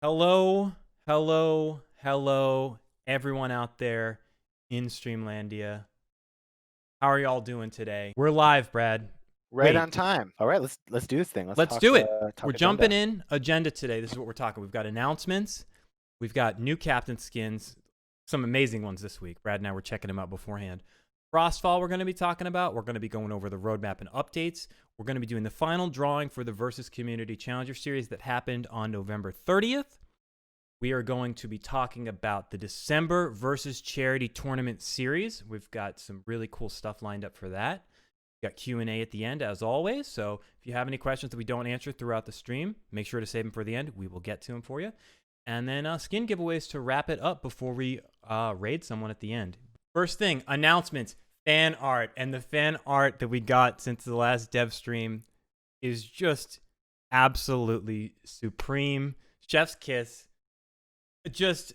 Hello, hello, hello, everyone out there in Streamlandia. How are y'all doing today? We're live, Brad. Right Wait, on time. All right, let's do this thing. Let's let's talk do it. We're talk jumping agenda. in agenda today. This is what we're talking. We've got announcements. We've got new captain skins, some amazing ones this week. Brad and I were checking them out beforehand. Frostfall, we're going to be talking about. We're going to be going over the roadmap and updates. We're going to be doing the final drawing for the Versus Community Challenger Series that happened on November 30th. We are going to be talking about the December versus Charity Tournament Series. We've got some really cool stuff lined up for that. We've got Q&A at the end, as always. So if you have any questions that we don't answer throughout the stream, make sure to save them for the end. We will get to them for you. And then skin giveaways to wrap it up before we raid someone at the end. First thing, announcements, fan art. And the fan art that we got since the last dev stream is just absolutely supreme. Chef's kiss. Just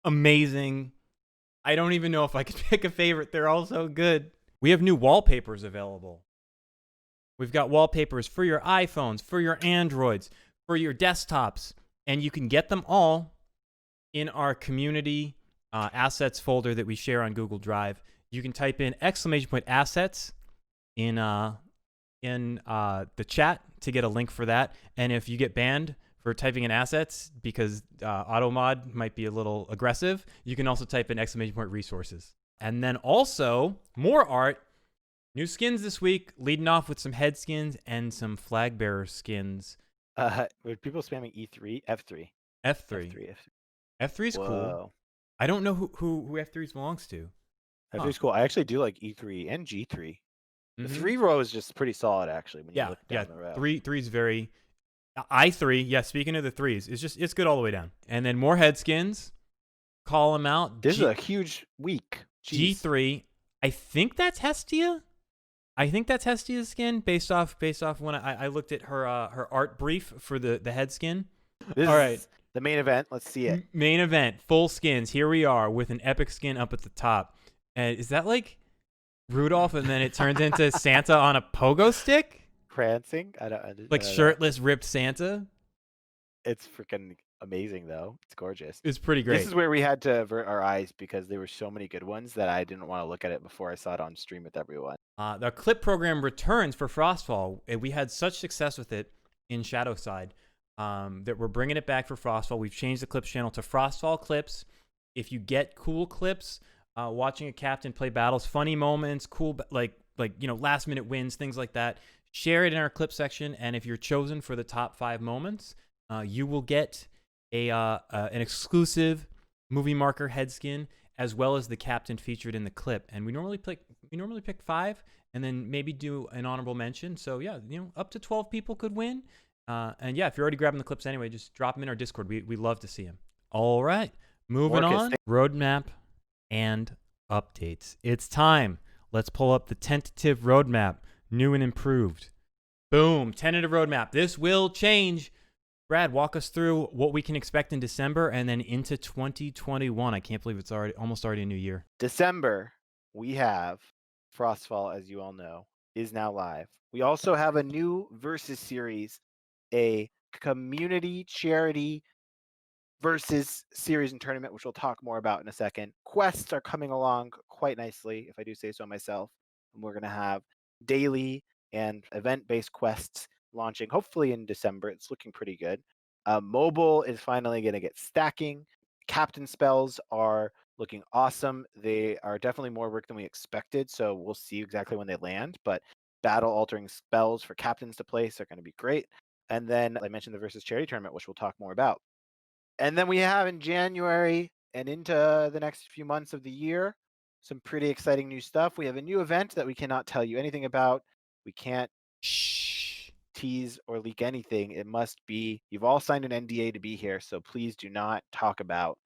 amazing. I don't even know if I could pick a favorite. They're all so good. We have new wallpapers available. We've got wallpapers for your iPhones, for your Androids, for your desktops, and you can get them all in our community assets folder that we share on Google Drive. You can type in !assets in the chat to get a link for that. And if you get banned for typing in assets because AutoMod might be a little aggressive, you can also type in !resources. And then also more art, new skins this week, leading off with some head skins and some flag bearer skins. Were people spamming E3, F3? F3. F3. F3's Whoa. cool. I don't know who F3's belongs to. F3's cool. I actually do like E3 and G3. The 3 row is just pretty solid actually when you look down the row. Three's very I3, yeah, speaking of the threes, it's good all the way down. And then more head skins. Call them out. This is a huge week. Jeez. G3. I think that's Hestia. I think that's Hestia's skin based off when I looked at her art brief for the head skin. This all right. Is the main event. Let's see it. Main event, full skins. Here we are with an epic skin up at the top. And is that like Rudolph and then it turns into Santa on a pogo stick? Prancing? I don't like shirtless, ripped Santa? It's freaking amazing though. It's gorgeous. It's pretty great. This is where we had to avert our eyes because there were so many good ones that I didn't want to look at it before I saw it on stream with everyone. The clip program returns for Frostfall. We had such success with it in Shadowside that we're bringing it back for Frostfall. We've changed the clips channel to Frostfall clips. If you get cool clips, watching a captain play battles, funny moments, cool like last minute wins, things like that, share it in our clip section. And if you're chosen for the top 5 moments, you will get an exclusive movie marker head skin as well as the captain featured in the clip. And we normally pick 5 and then maybe do an honorable mention. So yeah, up to 12 people could win. And yeah, if you're already grabbing the clips anyway, just drop them in our Discord. We love to see them. All right, moving on. Roadmap and updates. It's time. Let's pull up the tentative roadmap, new and improved. Boom, tentative roadmap. This will change. Brad, walk us through what we can expect in December and then into 2021. I can't believe it's almost already a new year. December, we have Frostfall, as you all know, is now live. We also have a new Versus series, a community charity Versus series and tournament, which we'll talk more about in a second. Quests are coming along quite nicely, if I do say so myself. And we're going to have daily and event-based quests launching hopefully in December. It's looking pretty good. Mobile is finally going to get stacking. Captain spells are looking awesome. They are definitely more work than we expected, so we'll see exactly when they land. But battle-altering spells for captains to place are going to be great. And then I mentioned the Versus Charity Tournament, which we'll talk more about. And then we have in January and into the next few months of the year, some pretty exciting new stuff. We have a new event that we cannot tell you anything about. We can't tease or leak anything. It must be, you've all signed an NDA to be here, so please do not talk about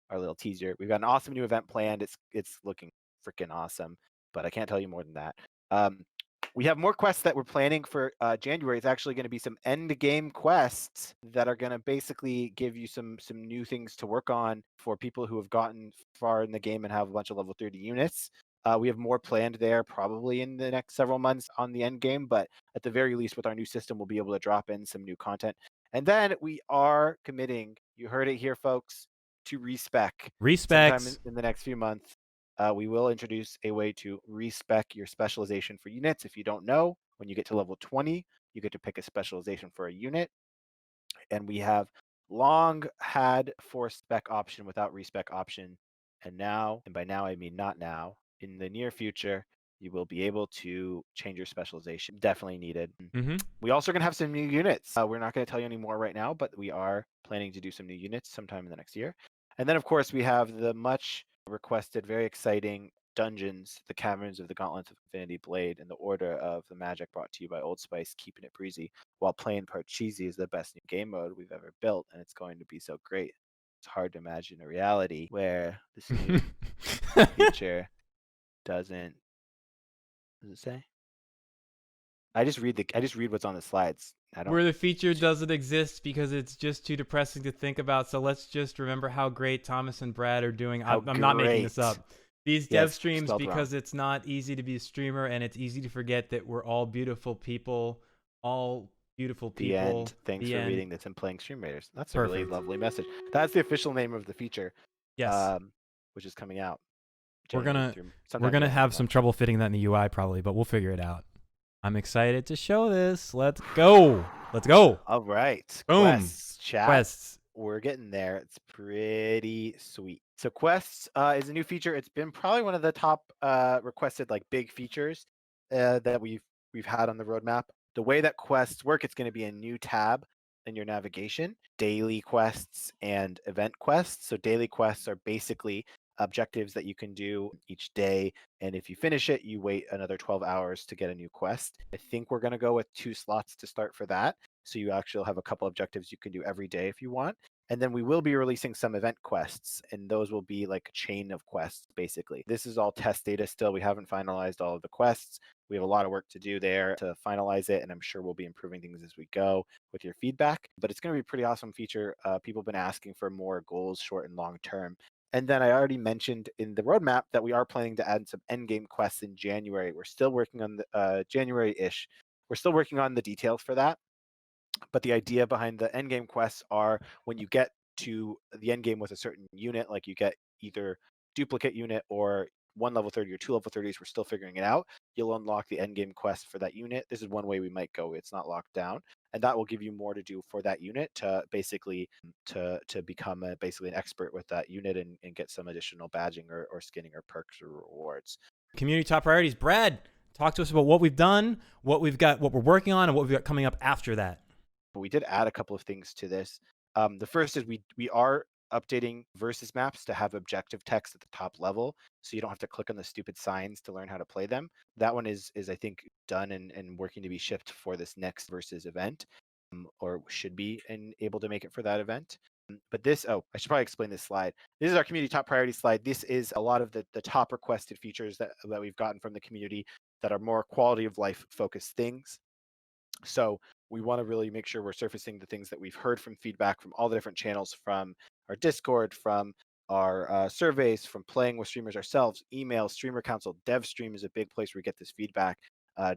our little teaser. We've got an awesome new event planned. It's looking freaking awesome, but I can't tell you more than that. We have more quests that we're planning for January. It's actually going to be some end game quests that are going to basically give you some new things to work on for people who have gotten far in the game and have a bunch of level 30 units. We have more planned there probably in the next several months on the end game, but at the very least with our new system, we'll be able to drop in some new content. And then we are committing, you heard it here, folks, to respec. Sometime Respects. in the next few months, we will introduce a way to respec your specialization for units. If you don't know, when you get to level 20, you get to pick a specialization for a unit. And we have long had force spec option without respec option. And now, and by now I mean not now, in the near future, you will be able to change your specialization. Definitely needed. Mm-hmm. We also are going to have some new units. We're not going to tell you any more right now, but we are planning to do some new units sometime in the next year. And then, of course, we have the much requested, very exciting dungeons, the Caverns of the Gauntlets of Infinity Blade, and the Order of the Magic, brought to you by Old Spice, keeping it breezy, while Playing Parcheesi is the best new game mode we've ever built, and it's going to be so great. It's hard to imagine a reality where this new feature doesn't. Does it say? I just read what's on the slides. I don't. Where the feature doesn't exist because it's just too depressing to think about. So let's just remember how great Thomas and Brad are doing. I'm not making this up. These dev streams, because it's not easy to be a streamer, and it's easy to forget that we're all beautiful people. All beautiful people. The end. Thanks for reading this and playing Stream Raiders. That's a really lovely message. That's the official name of the feature. Yes. Which is coming out. We're gonna have some trouble fitting that in the UI probably, but we'll figure it out. I'm excited to show this. Let's go. Let's go. All right. Boom. Quests, chat. Quests. We're getting there. It's pretty sweet. So Quests is a new feature. It's been probably one of the top requested like big features that we've had on the roadmap. The way that quests work, it's going to be a new tab in your navigation, daily quests and event quests. So daily quests are basically objectives that you can do each day, and if you finish it, you wait another 12 hours to get a new quest. I think we're going to go with 2 slots to start for that, so you actually have a couple objectives you can do every day if you want. And then we will be releasing some event quests, and those will be like a chain of quests, basically. This is all test data still. We haven't finalized all of the quests. We have a lot of work to do there to finalize it, and I'm sure we'll be improving things as we go with your feedback. But it's going to be a pretty awesome feature. People have been asking for more goals, short and long term. And then I already mentioned in the roadmap that we are planning to add some endgame quests in January. We're still working on the January-ish. We're still working on the details for that. But the idea behind the endgame quests are when you get to the endgame with a certain unit, like you get either duplicate unit or 1 level 30 or 2 level 30s, we're still figuring it out. You'll unlock the endgame quest for that unit. This is one way we might go. It's not locked down, and that will give you more to do for that unit to basically to become basically an expert with that unit and get some additional badging or skinning or perks or rewards. Community top priorities. Brad, talk to us about what we've done, what we've got, what we're working on, and what we've got coming up after that. But we did add a couple of things to this. The first is we are updating versus maps to have objective text at the top level, so you don't have to click on the stupid signs to learn how to play them. That one is I think done and working to be shipped for this next versus event, or should be able to make it for that event. But this, I should probably explain this slide. This is our community top priority slide. This is a lot of the top requested features that we've gotten from the community that are more quality of life focused things. So we want to really make sure we're surfacing the things that we've heard from feedback from all the different channels, from our Discord, from our surveys, from playing with streamers ourselves, email, streamer council, dev stream is a big place where we get this feedback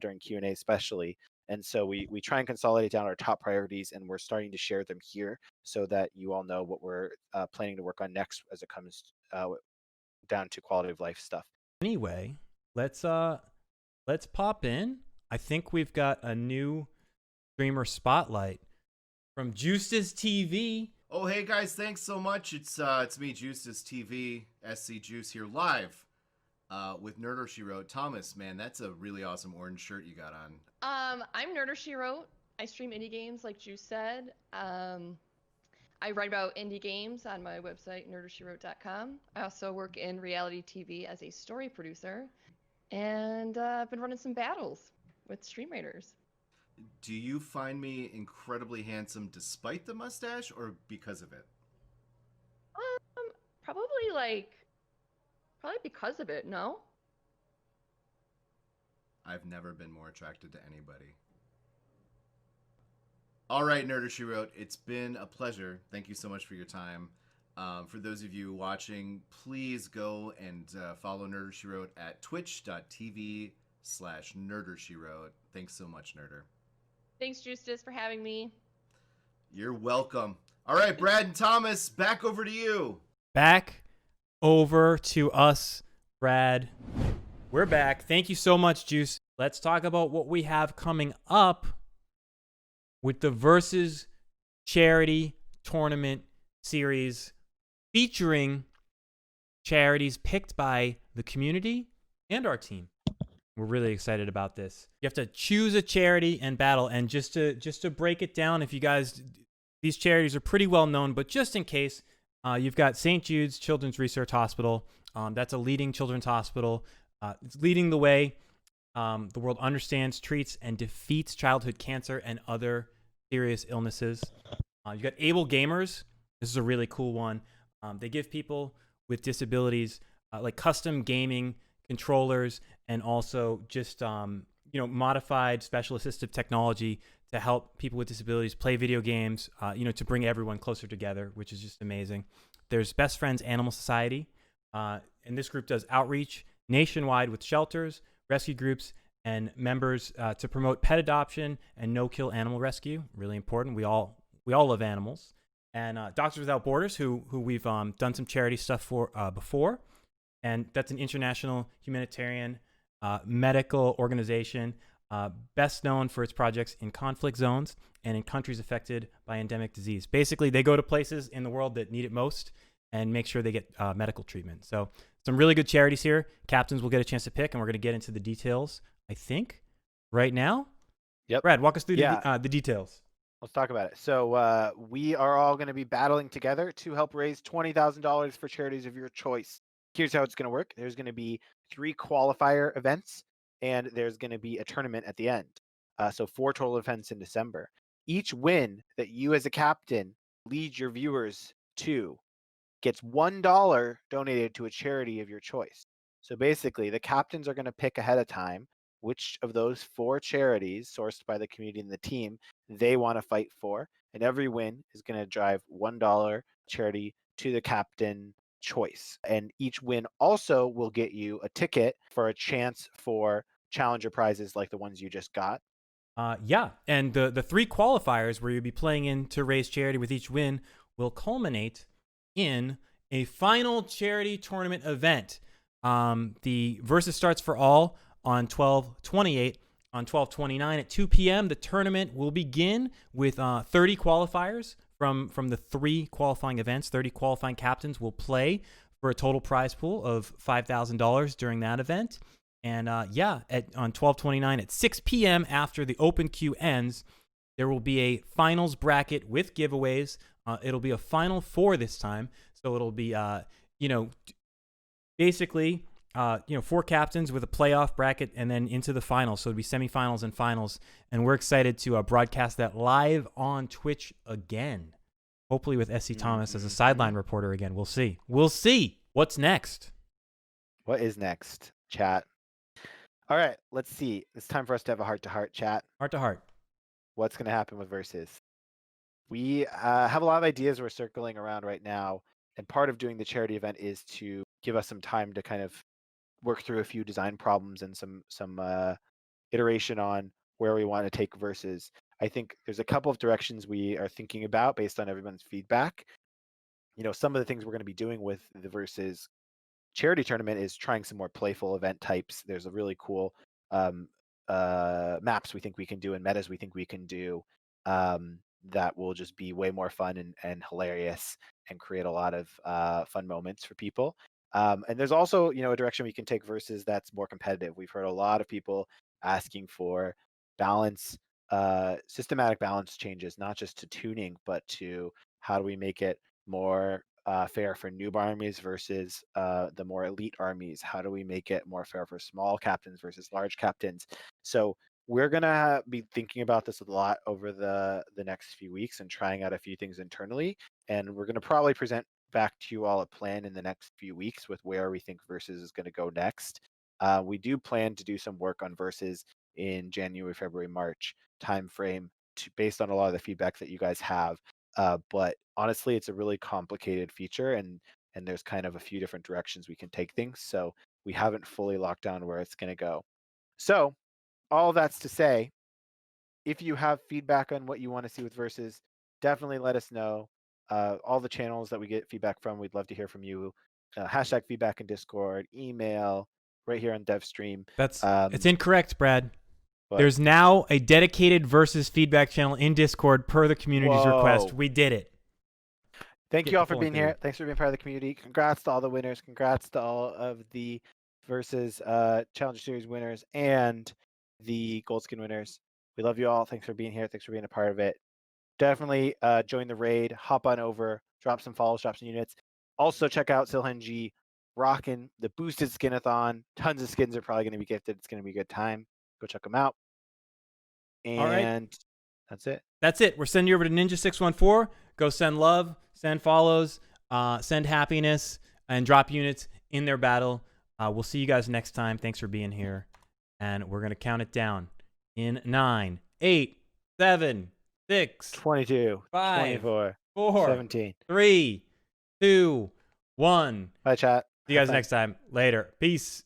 during Q&A especially. And so we try and consolidate down our top priorities, and we're starting to share them here so that you all know what we're planning to work on next as it comes down to quality of life stuff. Anyway, let's pop in. I think we've got a new streamer spotlight from Justice TV. Oh, hey guys, thanks so much. It's me, Justice TV, SC Juice here live with Nerder She Wrote. Thomas, man, that's a really awesome orange shirt you got on. I'm Nerder She Wrote. I stream indie games like Juice said. I write about indie games on my website, nerdershewrote.com. I also work in reality TV as a story producer, and I've been running some battles with Stream Raiders. Do you find me incredibly handsome despite the mustache or because of it? Probably because of it, no? I've never been more attracted to anybody. All right, Nerder She Wrote, it's been a pleasure. Thank you so much for your time. For those of you watching, please go and follow Nerder She Wrote at twitch.tv/Nerder She Wrote. Thanks so much, Nerder. Thanks, Justice, for having me. You're welcome. All right, Brad and Thomas, back over to you. Back over to us, Brad. We're back. Thank you so much, Juice. Let's talk about what we have coming up with the Versus Charity Tournament Series featuring charities picked by the community and our team. We're really excited about this. You have to choose a charity and battle. And just to break it down, if you guys, these charities are pretty well known, but just in case, you've got St. Jude's Children's Research Hospital. That's a leading children's hospital. It's leading the way. The world understands, treats, and defeats childhood cancer and other serious illnesses. You've got Able Gamers. This is a really cool one. They give people with disabilities like custom gaming controllers and also just modified special assistive technology to help people with disabilities play video games, to bring everyone closer together, which is just amazing. There's Best Friends Animal Society, and this group does outreach nationwide with shelters, rescue groups, and members to promote pet adoption and no-kill animal rescue. Really important. We all love animals. And Doctors Without Borders, who we've done some charity stuff for before, and that's an international humanitarian medical organization, best known for its projects in conflict zones and in countries affected by endemic disease. Basically, they go to places in the world that need it most and make sure they get medical treatment. So some really good charities here. Captains will get a chance to pick, and we're going to get into the details, I think, right now. Yep. Brad, walk us through Yeah. the details. Let's talk about it. So we are all going to be battling together to help raise $20,000 for charities of your choice. Here's how it's going to work. There's going to be 3 qualifier events, and there's going to be a tournament at the end. So 4 total events in December. Each win that you as a captain lead your viewers to gets $1 donated to a charity of your choice. So basically, the captains are going to pick ahead of time which of those 4 charities sourced by the community and the team they want to fight for. And every win is going to drive $1 charity to the captain choice. And each win also will get you a ticket for a chance for challenger prizes like the ones you just got. And the 3 qualifiers where you'll be playing in to raise charity with each win will culminate in a final charity tournament event. The Versus starts for all on 12/28. On 12/29 at 2 p.m., the tournament will begin with 30 qualifiers from the 3 qualifying events. 30 qualifying captains will play for a total prize pool of $5,000 during that event. And on 12/29 at 6 p.m. after the open queue ends, there will be a finals bracket with giveaways. It'll be a Final Four this time, so it'll be basically 4 captains with a playoff bracket and then into the finals. So it'll be semifinals and finals, and we're excited to broadcast that live on Twitch again. Hopefully with SC Thomas as a sideline reporter again. We'll see. What's next? What is next, chat? All right, let's see. It's time for us to have a heart-to-heart chat. Heart-to-heart. What's going to happen with Versus? We have a lot of ideas we're circling around right now, and part of doing the charity event is to give us some time to kind of work through a few design problems and some iteration on where we want to take Versus. I think there's a couple of directions we are thinking about based on everyone's feedback. Some of the things we're going to be doing with the Versus charity tournament is trying some more playful event types. There's a really cool maps we think we can do and metas we think we can do that will just be way more fun and hilarious and create a lot of fun moments for people. And there's also, a direction we can take Versus that's more competitive. We've heard a lot of people asking for balance, systematic balance changes, not just to tuning, but to how do we make it more fair for noob armies versus the more elite armies? How do we make it more fair for small captains versus large captains? So we're going to be thinking about this a lot over the next few weeks and trying out a few things internally. And we're going to probably present back to you all a plan in the next few weeks with where we think Versus is going to go next. We do plan to do some work on Versus in January, February, March timeframe based on a lot of the feedback that you guys have. But honestly, it's a really complicated feature, and there's kind of a few different directions we can take things. So we haven't fully locked down where it's going to go. So all that's to say, if you have feedback on what you want to see with Versus, definitely let us know. All the channels that we get feedback from, we'd love to hear from you. Hashtag feedback in Discord, email, right here on DevStream. It's incorrect, Brad. What? There's now a dedicated versus feedback channel in Discord per the community's request. Whoa. We did it. Thank Get you all the for full being theory. here. Thanks for being part of the community. Congrats to all the winners. Congrats to all of the versus Challenger Series winners and the Gold Skin winners. We love you all. Thanks for being here. Thanks for being a part of it. Definitely join the raid. Hop on over. Drop some follows. Drop some units. Also check out Silhenji rocking the boosted skinathon. Tons of skins are probably going to be gifted. It's going to be a good time. Go check them out. And All right. that's it. That's it. We're sending you over to Ninja614. Go send love, send follows, send happiness, and drop units in their battle. We'll see you guys next time. Thanks for being here. And we're going to count it down in 9, 8, 7, 6, 22, 5, 24, 4, 17. 3, 2, 1. Bye, chat. See you guys Bye. next time. Later. Peace.